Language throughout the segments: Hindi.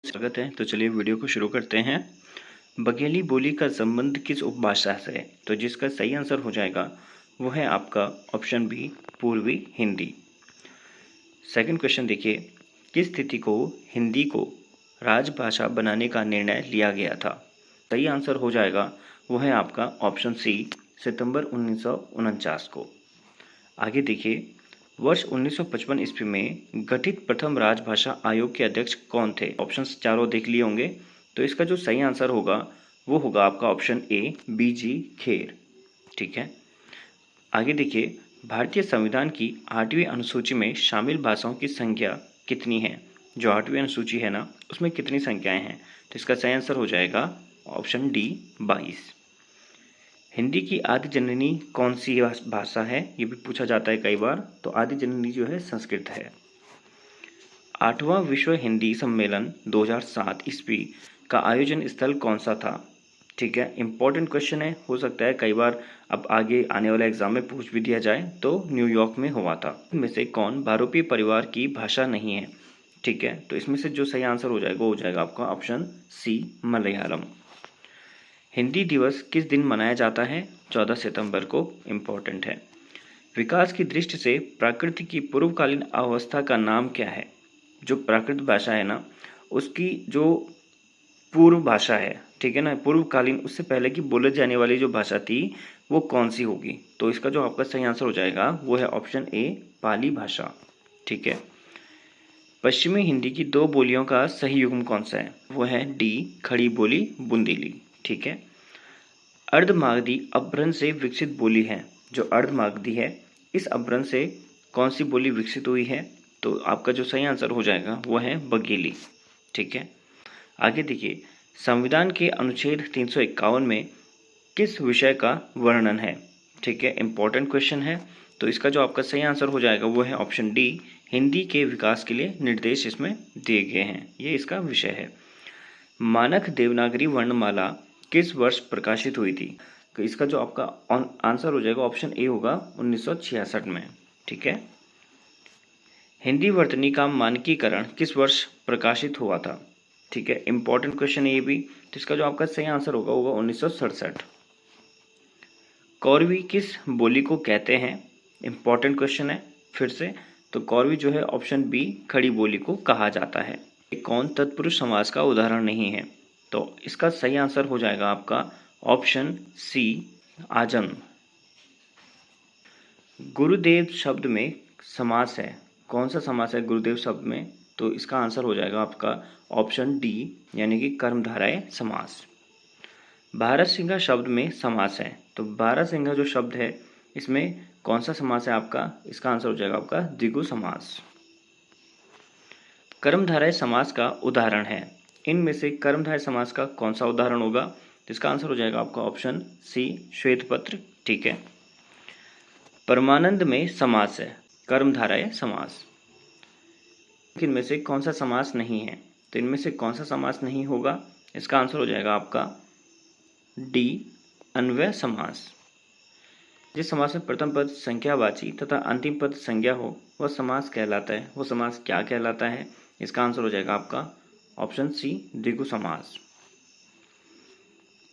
स्वागत है। तो चलिए वीडियो को शुरू करते हैं। बघेली बोली का संबंध किस उपभाषा से है? तो जिसका सही आंसर हो जाएगा वो है आपका ऑप्शन बी, पूर्वी हिंदी। सेकंड क्वेश्चन देखिए, किस तिथि को हिंदी को राजभाषा बनाने का निर्णय लिया गया था? सही आंसर हो जाएगा वो है आपका ऑप्शन सी, सितंबर 1949 को। आगे देखिए, वर्ष 1955 ईस्वी में गठित प्रथम राजभाषा आयोग के अध्यक्ष कौन थे? ऑप्शंस चारों देख लिए होंगे, तो इसका जो सही आंसर होगा वो होगा आपका ऑप्शन ए, बीजी खेर। ठीक है। आगे देखिए, भारतीय संविधान की 8वीं अनुसूची में शामिल भाषाओं की संख्या कितनी है? जो 8वीं अनुसूची है ना, उसमें कितनी संख्याएं हैं? तो इसका सही आंसर हो जाएगा ऑप्शन डी, 22। हिंदी की आदि जननी कौन सी भाषा है? ये भी पूछा जाता है कई बार। तो आदि जननी जो है संस्कृत है। 8वां विश्व हिंदी सम्मेलन 2007 ईस्वी का आयोजन स्थल कौन सा था? ठीक है, इंपॉर्टेंट क्वेश्चन है, हो सकता है कई बार अब आगे आने वाले एग्जाम में पूछ भी दिया जाए। तो न्यूयॉर्क में हुआ था। इनमें से कौन भारोपी परिवार की भाषा नहीं है? ठीक है, तो इसमें से जो सही आंसर हो जाएगा वो हो जाएगा आपका ऑप्शन सी, मलयालम। हिंदी दिवस किस दिन मनाया जाता है? 14 सितंबर को। इम्पोर्टेंट है। विकास की दृष्टि से प्राकृत की पूर्वकालीन अवस्था का नाम क्या है? जो प्राकृत भाषा है ना, उसकी जो पूर्व भाषा है, ठीक है ना, पूर्वकालीन, उससे पहले की बोले जाने वाली जो भाषा थी वो कौन सी होगी? तो इसका जो आपका सही आंसर हो जाएगा वो है ऑप्शन ए, पाली भाषा। ठीक है। पश्चिमी हिंदी की दो बोलियों का सही युग्म कौन सा है? वो है डी, खड़ी बोली बुंदेली। ठीक है। अर्धमागधी अपभ्रंश से विकसित बोली है। जो अर्धमागधी है, इस अपभ्रंश से कौन सी बोली विकसित हुई है? तो आपका जो सही आंसर हो जाएगा वो है बघेली। ठीक है। आगे देखिए, संविधान के अनुच्छेद 351 में किस विषय का वर्णन है? ठीक है, इंपॉर्टेंट क्वेश्चन है। तो इसका जो आपका सही आंसर हो जाएगा वो है ऑप्शन डी, हिंदी के विकास के लिए निर्देश इसमें दिए गए हैं, ये इसका विषय है। मानक देवनागरी वर्णमाला किस वर्ष प्रकाशित हुई थी? तो इसका जो आपका आंसर हो जाएगा ऑप्शन ए होगा 1966 में। ठीक है। हिंदी वर्तनी का मानकीकरण किस वर्ष प्रकाशित हुआ था? ठीक है, इंपॉर्टेंट क्वेश्चन है ये भी। तो इसका जो आपका सही आंसर होगा 1967। कौरवी किस बोली को कहते हैं? इंपॉर्टेंट क्वेश्चन है फिर से। तो कौरवी जो है ऑप्शन बी, खड़ी बोली को कहा जाता है। कौन तत्पुरुष समास का उदाहरण नहीं है? तो इसका सही आंसर हो जाएगा आपका ऑप्शन सी, आजम। गुरुदेव शब्द में समास है, कौन सा समास है गुरुदेव शब्द में? तो इसका आंसर हो जाएगा आपका ऑप्शन डी, यानी कि कर्मधारय समास। बारहसिंगा शब्द में समास है, तो बारहसिंगा जो शब्द है इसमें कौन सा समास है आपका? इसका आंसर हो जाएगा आपका द्विगु समास। कर्मधारय समास का उदाहरण है, इनमें से कर्मधारय समास का कौन सा उदाहरण होगा? तो इसका आंसर हो जाएगा आपका ऑप्शन सी, श्वेतपत्र। ठीक है। परमानंद में समास है, कर्मधारय समास। इनमें से कौन सा समास नहीं है? तो इनमें से कौन सा समास नहीं होगा? इसका आंसर हो जाएगा आपका डी, अन्वय समास। जिस समास में प्रथम पद संख्यावाची तथा अंतिम पद संज्ञा हो वह समास कहलाता है। वो समास क्या कहलाता है? इसका आंसर हो जाएगा आपका ऑप्शन सी, द्विगु समास।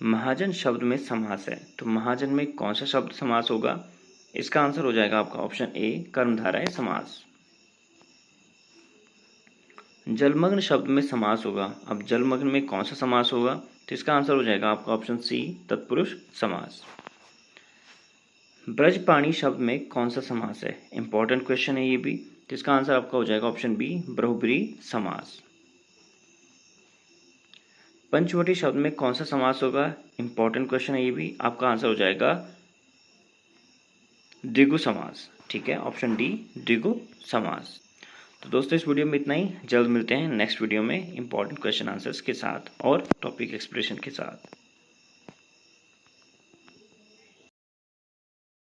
महाजन शब्द में समास है, तो महाजन में कौन सा शब्द समास होगा? इसका आंसर हो जाएगा आपका ऑप्शन ए, कर्मधारय समास। जलमग्न शब्द में समास होगा, अब जलमग्न में कौन सा समास होगा? तो इसका आंसर हो जाएगा आपका ऑप्शन सी, तत्पुरुष समास। ब्रजपाणी शब्द में कौन सा समास है? इंपॉर्टेंट क्वेश्चन है ये भी। तो इसका आंसर आपका हो जाएगा ऑप्शन बी, बहुब्रीहि समास। पंचवटी शब्द में कौन सा समास होगा? इंपॉर्टेंट क्वेश्चन है ये भी। आपका आंसर हो जाएगा द्विगु समास। ठीक है, ऑप्शन डी, द्विगु समास। तो दोस्तों इस वीडियो में इतना ही। जल्द मिलते हैं नेक्स्ट वीडियो में इंपॉर्टेंट क्वेश्चन आंसर्स के साथ और टॉपिक एक्सप्रेशन के साथ।